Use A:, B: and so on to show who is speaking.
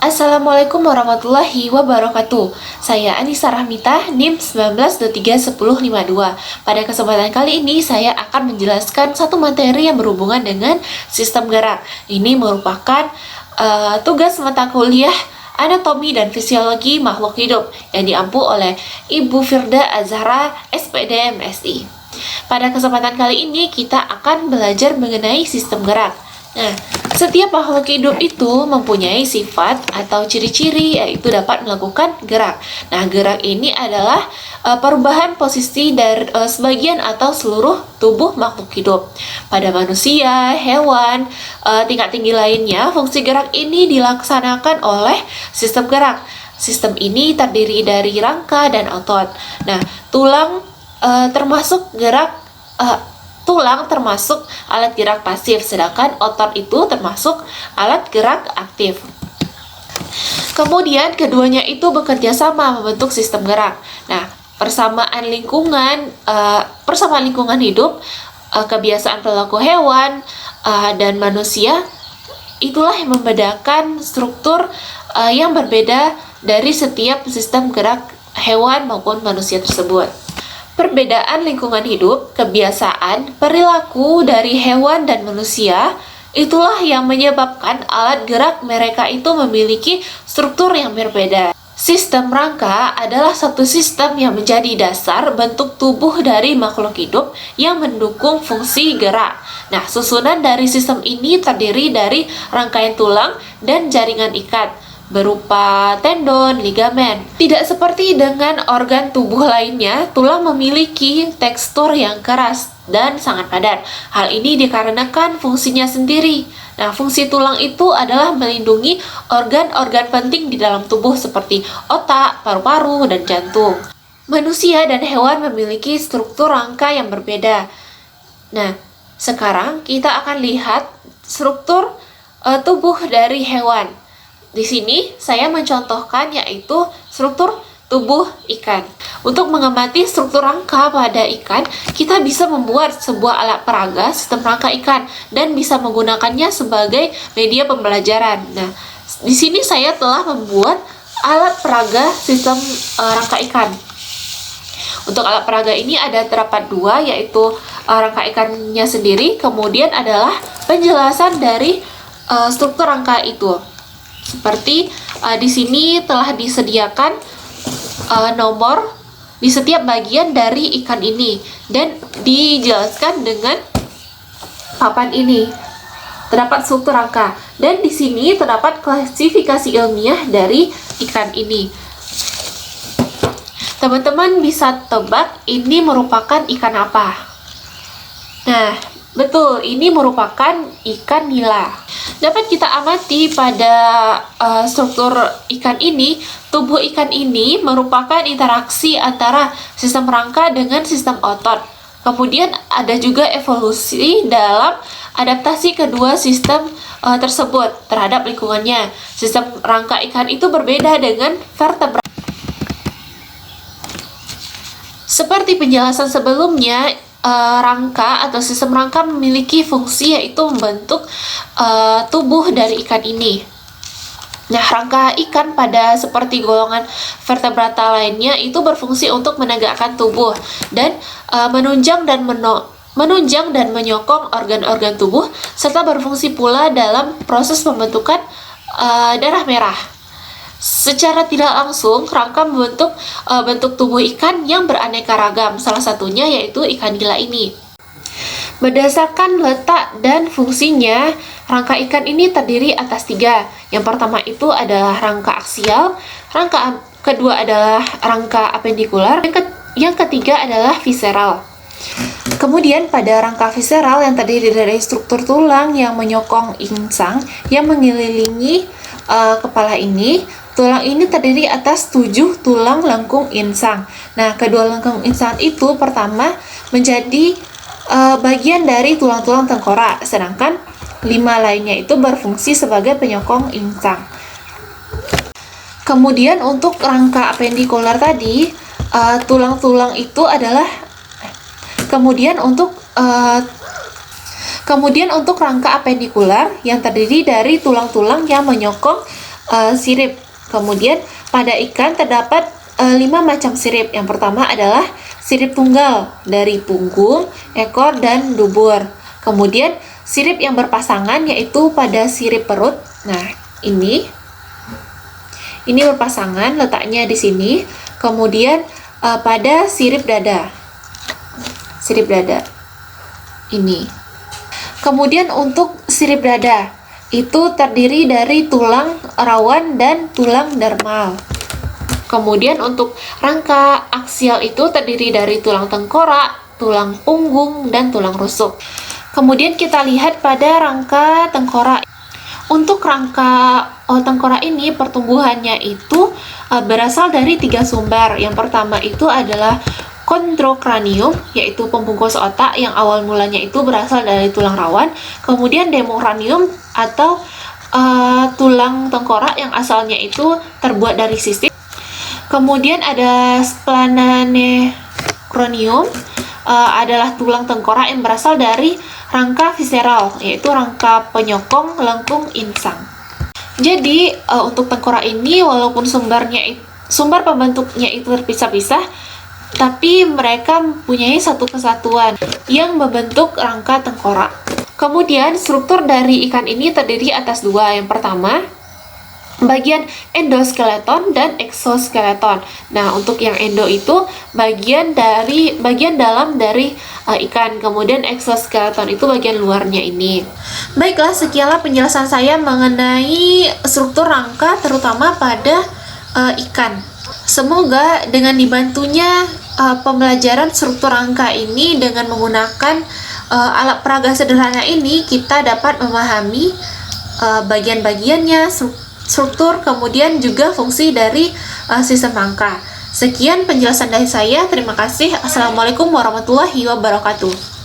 A: Assalamualaikum warahmatullahi wabarakatuh. Saya Anissa Rahmita, NIM 19231052. Pada kesempatan kali ini, saya akan menjelaskan satu materi yang berhubungan dengan sistem gerak. Ini merupakan tugas mata kuliah Anatomi dan Fisiologi Makhluk Hidup yang diampu oleh Ibu Firda Azhara, SPD MSI. Pada kesempatan kali ini, kita akan belajar mengenai sistem gerak. Nah, setiap makhluk hidup itu mempunyai sifat atau ciri-ciri, yaitu dapat melakukan gerak. Nah, gerak ini adalah perubahan posisi dari sebagian atau seluruh tubuh makhluk hidup. Pada manusia, hewan, tingkat tinggi lainnya, fungsi gerak ini dilaksanakan oleh sistem gerak. Sistem ini terdiri dari rangka dan otot. Nah, tulang termasuk alat gerak pasif, sedangkan otot itu termasuk alat gerak aktif. Kemudian keduanya itu bekerja sama membentuk sistem gerak. Nah, persamaan lingkungan hidup, kebiasaan perilaku hewan dan manusia, itulah yang membedakan struktur yang berbeda dari setiap sistem gerak hewan maupun manusia tersebut. Perbedaan lingkungan hidup, kebiasaan, perilaku dari hewan dan manusia, itulah yang menyebabkan alat gerak mereka itu memiliki struktur yang berbeda. Sistem rangka adalah satu sistem yang menjadi dasar bentuk tubuh dari makhluk hidup yang mendukung fungsi gerak. Nah, susunan dari sistem ini terdiri dari rangkaian tulang dan jaringan ikat berupa tendon, ligamen. Tidak seperti dengan organ tubuh lainnya, tulang memiliki tekstur yang keras dan sangat padat. Hal ini dikarenakan fungsinya sendiri. Nah, fungsi tulang itu adalah melindungi organ-organ penting di dalam tubuh seperti otak, paru-paru, dan jantung. Manusia dan hewan memiliki struktur rangka yang berbeda. Nah, sekarang kita akan lihat struktur tubuh dari hewan. Di sini saya mencontohkan yaitu struktur tubuh ikan. Untuk mengamati struktur rangka pada ikan, kita bisa membuat sebuah alat peraga sistem rangka ikan dan bisa menggunakannya sebagai media pembelajaran. Nah, di sini saya telah membuat alat peraga sistem rangka ikan. Untuk alat peraga ini ada terdapat dua, yaitu rangka ikannya sendiri, kemudian adalah penjelasan dari struktur rangka itu. Seperti di sini telah disediakan nomor di setiap bagian dari ikan ini dan dijelaskan dengan papan ini. Terdapat struktur rangka dan di sini terdapat klasifikasi ilmiah dari ikan ini. Teman-teman bisa tebak ini merupakan ikan apa? Nah, betul, ini merupakan ikan nila. Dapat kita amati pada struktur ikan ini, tubuh ikan ini merupakan interaksi antara sistem rangka dengan sistem otot. Kemudian ada juga evolusi dalam adaptasi kedua sistem tersebut terhadap lingkungannya. Sistem rangka ikan itu berbeda dengan vertebrata. Seperti penjelasan sebelumnya, rangka atau sistem rangka memiliki fungsi yaitu membentuk tubuh dari ikan ini. Nah, rangka ikan pada seperti golongan vertebrata lainnya itu berfungsi untuk menegakkan tubuh dan menunjang dan menyokong organ-organ tubuh serta berfungsi pula dalam proses pembentukan darah merah. Secara tidak langsung, rangka membentuk bentuk tubuh ikan yang beraneka ragam, salah satunya yaitu ikan nila ini. Berdasarkan letak dan fungsinya, rangka ikan ini terdiri atas tiga. Yang pertama itu adalah rangka aksial, rangka kedua adalah rangka apendikular, yang ketiga adalah visceral. Kemudian pada rangka visceral yang terdiri dari struktur tulang yang menyokong insang yang mengelilingi kepala ini. Tulang ini terdiri atas 7 tulang lengkung insang. Nah, kedua lengkung insang itu pertama menjadi bagian dari tulang-tulang tengkorak, sedangkan 5 lainnya itu berfungsi sebagai penyokong insang. Kemudian untuk rangka apendikular tadi, tulang-tulang itu adalah kemudian untuk rangka apendikular yang terdiri dari tulang-tulang yang menyokong sirip. Kemudian pada ikan terdapat 5 macam sirip. Yang pertama adalah sirip tunggal dari punggung, ekor, dan dubur. Kemudian sirip yang berpasangan yaitu pada sirip perut. Nah, ini berpasangan, letaknya di sini. Kemudian pada sirip dada. Sirip dada. Ini. Kemudian untuk sirip dada itu terdiri dari tulang rawan dan tulang dermal. Kemudian untuk rangka aksial itu terdiri dari tulang tengkorak, tulang punggung, dan tulang rusuk. Kemudian kita lihat pada rangka tengkorak. Untuk rangka tengkorak ini pertumbuhannya itu berasal dari 3 sumber. Yang pertama itu adalah kondrokranium, yaitu pembungkus otak yang awal mulanya itu berasal dari tulang rawan. Kemudian demoranium atau tulang tengkorak yang asalnya itu terbuat dari sistem. Kemudian ada splanacranium, adalah tulang tengkorak yang berasal dari rangka visceral, yaitu rangka penyokong lengkung insang. Jadi untuk tengkorak ini walaupun sumber pembentuknya itu terpisah-pisah, tapi mereka mempunyai satu kesatuan yang membentuk rangka tengkorak. Kemudian struktur dari ikan ini terdiri atas 2. Yang pertama, bagian endoskeleton dan eksoskeleton. Nah, untuk yang endo itu bagian dalam dari ikan, kemudian eksoskeleton itu bagian luarnya ini. Baiklah, sekianlah penjelasan saya mengenai struktur rangka terutama pada ikan. Semoga dengan dibantunya pembelajaran struktur rangka ini dengan menggunakan alat peraga sederhana ini, kita dapat memahami bagian-bagiannya, struktur, kemudian juga fungsi dari sistem rangka. Sekian penjelasan dari saya. Terima kasih. Assalamualaikum warahmatullahi wabarakatuh.